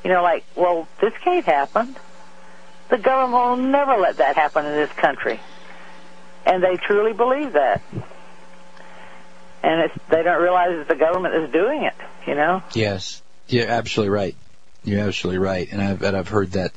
like, well, this can't happen. The government will never let that happen in this country. And they truly believe that. And they don't realize that the government is doing it, Yes, you're absolutely right. You're absolutely right. And I've heard that,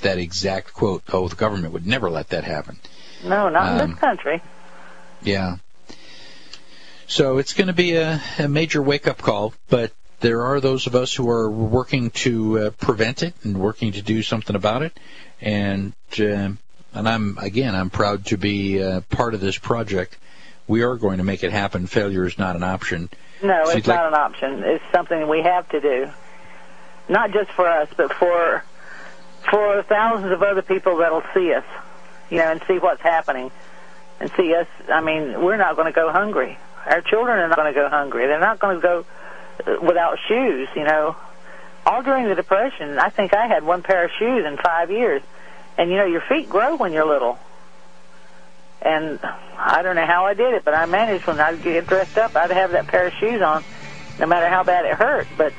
that exact quote, oh, the government would never let that happen. No, not in this country. Yeah. So it's going to be a major wake-up call, but there are those of us who are working to prevent it and working to do something about it. And I'm proud to be part of this project. We are going to make it happen. Failure is not an option. No, it's not an option. It's something we have to do. Not just for us, but for thousands of other people that'll see us, and see what's happening. And see us, we're not going to go hungry. Our children are not going to go hungry. They're not going to go without shoes, All during the Depression, I think I had one pair of shoes in 5 years. And, your feet grow when you're little. And I don't know how I did it, but I managed when I'd get dressed up, I'd have that pair of shoes on, no matter how bad it hurt. But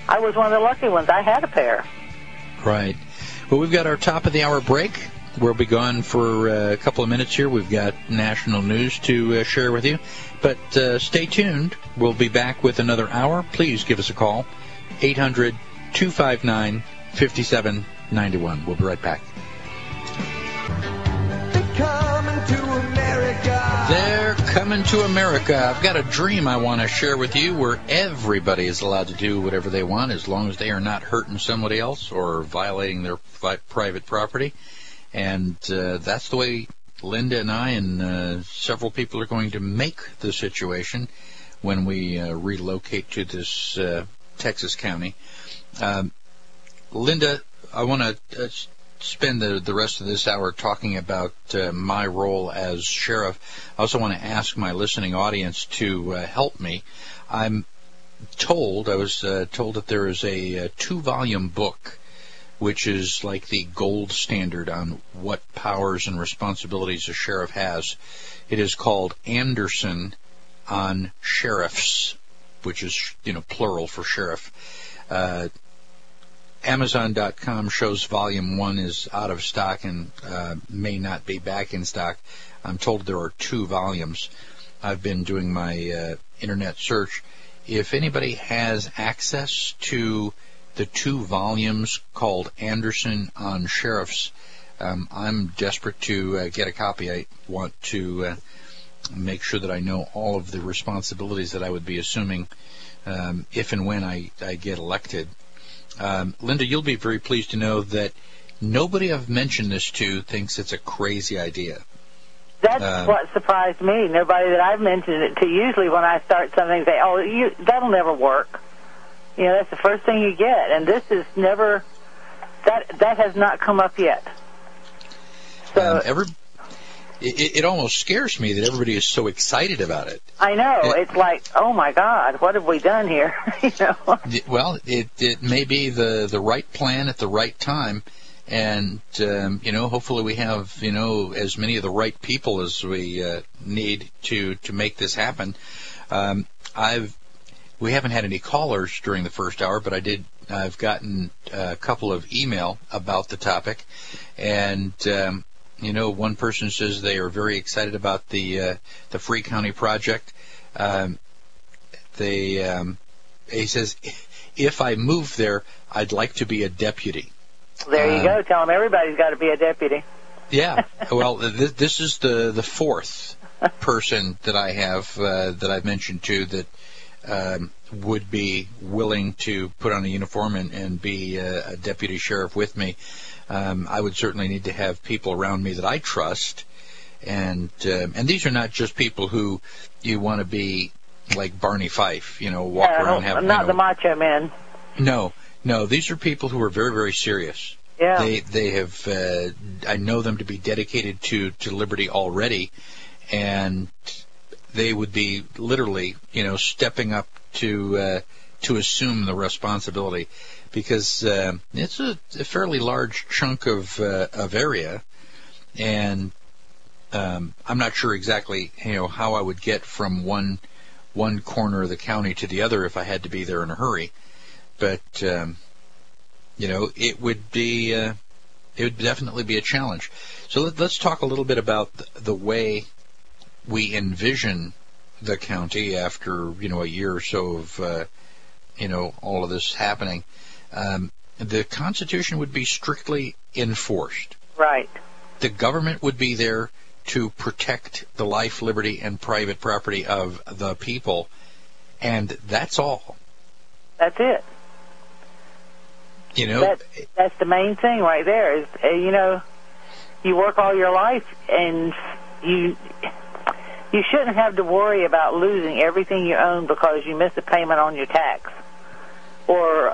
I was one of the lucky ones. I had a pair. Right. Well, we've got our top-of-the-hour break. We'll be gone for a couple of minutes here. We've got national news to share with you. But stay tuned. We'll be back with another hour. Please give us a call, 800-259-5791. We'll be right back. They're coming to America. I've got a dream I want to share with you where everybody is allowed to do whatever they want as long as they are not hurting somebody else or violating their private property. And that's the way Linda and I and several people are going to make the situation when we relocate to this Texas county. Linda, I want to spend the rest of this hour talking about my role as sheriff. I also want to ask my listening audience to help me. I was told that there is a 2-volume book which is like the gold standard on what powers and responsibilities a sheriff has. It is called Anderson on Sheriffs, which is, plural for sheriff. Amazon.com shows Volume 1 is out of stock and may not be back in stock. I'm told there are 2 volumes. I've been doing my internet search. If anybody has access to the 2 volumes called Anderson on Sheriffs, I'm desperate to get a copy. I want to make sure that I know all of the responsibilities that I would be assuming if and when I get elected. Linda, you'll be very pleased to know that nobody I've mentioned this to thinks it's a crazy idea. That's what surprised me. Nobody that I've mentioned it to, usually when I start something, they say, oh, that'll never work. That's the first thing you get. And this is never, that has not come up yet. So it almost scares me that everybody is so excited about it. I know. It's like, oh, my God, what have we done here? Well, it may be the right plan at the right time. And, hopefully we have, as many of the right people as we need to make this happen. We haven't had any callers during the first hour, but I've gotten a couple of email about the topic. And, one person says they are very excited about the Free County project. He says, if I move there, I'd like to be a deputy. There you go. Tell them everybody's got to be a deputy. Yeah. Well, this is the 4th person that I have that I've mentioned to that would be willing to put on a uniform and be a deputy sheriff with me. I would certainly need to have people around me that I trust, and these are not just people who you want to be like Barney Fife, walk around having. Not the macho men. No, these are people who are very, very serious. Yeah. They have. I know them to be dedicated to liberty already, and they would be literally, stepping up to assume the responsibility, because it's a fairly large chunk of area, and I'm not sure exactly how I would get from one corner of the county to the other if I had to be there in a hurry, but it would definitely be a challenge. So let's talk a little bit about the way we envision the county after, a year or so of, all of this happening. The Constitution would be strictly enforced. Right. The government would be there to protect the life, liberty, and private property of the people, and that's all. That's it. That's the main thing right there is, you work all your life, and you shouldn't have to worry about losing everything you own because you missed a payment on your tax. Or,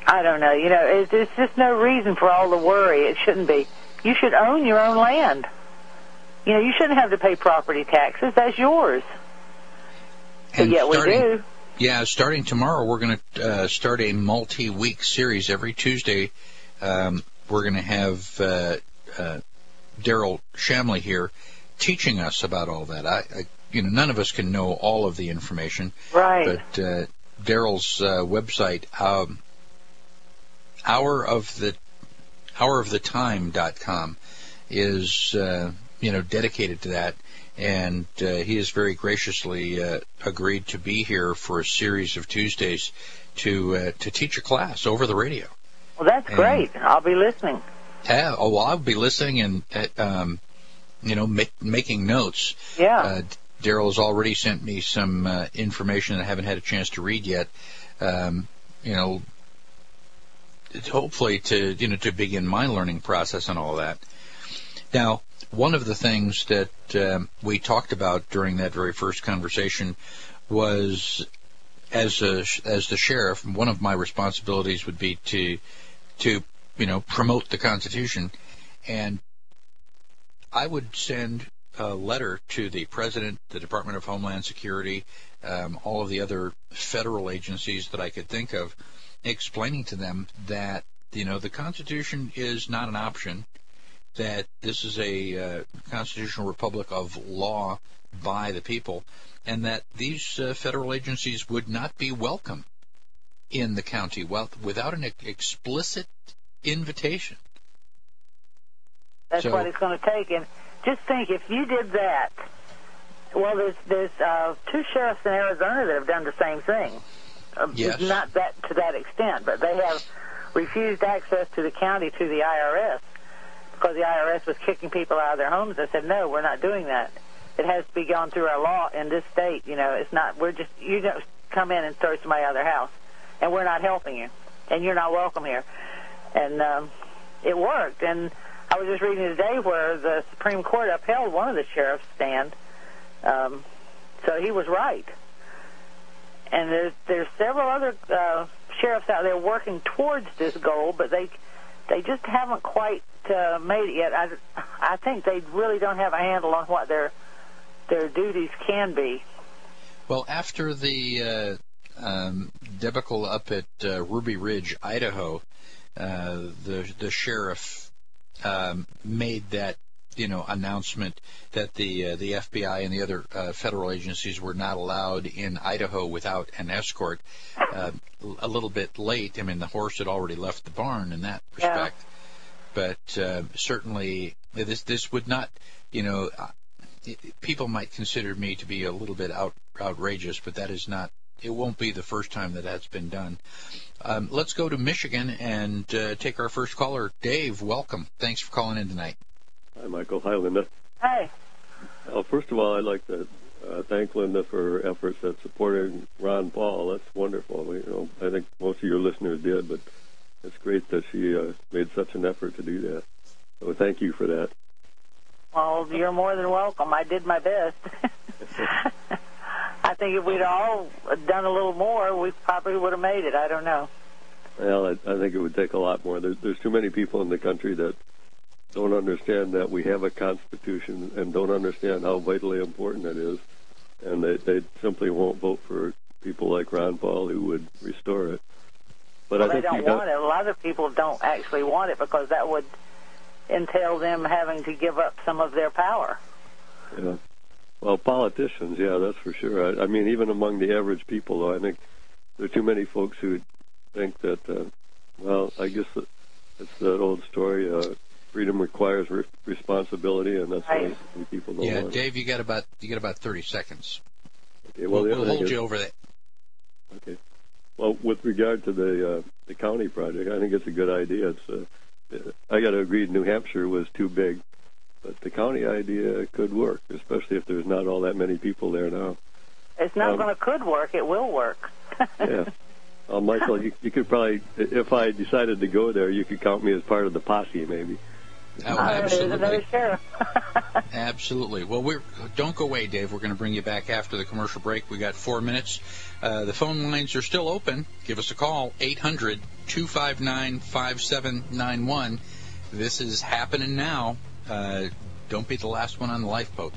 I don't know, there's just no reason for all the worry. It shouldn't be. You should own your own land. You shouldn't have to pay property taxes. That's yours. But yet we do. Yeah, starting tomorrow, we're going to start a multi-week series. Every Tuesday, we're going to have Daryl Shamley here teaching us about all that. None of us can know all of the information. Right. But Daryl's website, houroftheTime.com, is dedicated to that. And he has very graciously agreed to be here for a series of Tuesdays to teach a class over the radio. Well, that's great. I'll be listening. Yeah. Oh, well, I'll be listening and making notes. Yeah. Daryl's already sent me some information that I haven't had a chance to read yet. Hopefully to begin my learning process and all that. Now, one of the things that we talked about during that very first conversation was, as the sheriff, one of my responsibilities would be to promote the Constitution, and I would send a letter to the President, the Department of Homeland Security, all of the other federal agencies that I could think of, explaining to them that the Constitution is not an option, that this is a constitutional republic of law by the people, and that these federal agencies would not be welcome in the county without an explicit invitation. That's what it's going to take. And just think, if you did that, well, there's two sheriffs in Arizona that have done the same thing. Yes. Not that to that extent, but they have refused access to the county to the IRS. Because the IRS was kicking people out of their homes. They said, no, we're not doing that. It has to be gone through our law in this state. It's not, you don't come in and search my other house, and we're not helping you, and you're not welcome here. And it worked. And I was just reading today where the Supreme Court upheld one of the sheriff's stand. So he was right. And there's several other sheriffs out there working towards this goal, but they just haven't quite made it yet. I think they really don't have a handle on what their duties can be. Well, after the debacle up at Ruby Ridge, Idaho, the sheriff made that announcement that the FBI and the other federal agencies were not allowed in Idaho without an escort. A little bit late. I mean, the horse had already left the barn in that respect. Yeah. But certainly, this would not, people might consider me to be a little bit outrageous, but that is not. It won't be the first time that's been done. Let's go to Michigan and take our first caller. Dave, welcome. Thanks for calling in tonight. Hi, Michael. Hi, Linda. Hi. Well, first of all, I'd like to thank Linda for her efforts at supporting Ron Paul. That's wonderful. I think most of your listeners did, but it's great that she made such an effort to do that. So thank you for that. Well, you're more than welcome. I did my best. I think if we'd all done a little more, we probably would have made it. I don't know. Well, I think it would take a lot more. There's too many people in the country that don't understand that we have a Constitution and don't understand how vitally important it is, and they simply won't vote for people like Ron Paul who would restore it. But well, I think they don't want it. A lot of people don't actually want it because that would entail them having to give up some of their power. Yeah. Well, politicians, yeah, that's for sure. I mean, even among the average people, though, I think there are too many folks who think that Well, I guess it's that old story. Freedom requires responsibility, and that's why people don't want it. Dave, you got about 30 seconds. Okay, well, we'll hold you over that. Okay. Well, with regard to the county project, I think it's a good idea. I got to agree, New Hampshire was too big, but the county idea could work, especially if there's not all that many people there now. It's not going to could work. It will work. Yeah. Michael, you could probably, if I decided to go there, you could count me as part of the posse, maybe. Oh, absolutely. Sure. Absolutely. Well, don't go away, Dave. We're going to bring you back after the commercial break. We got 4 minutes. The phone lines are still open. Give us a call, 800-259-5791. This is happening now. Don't be the last one on the lifeboat.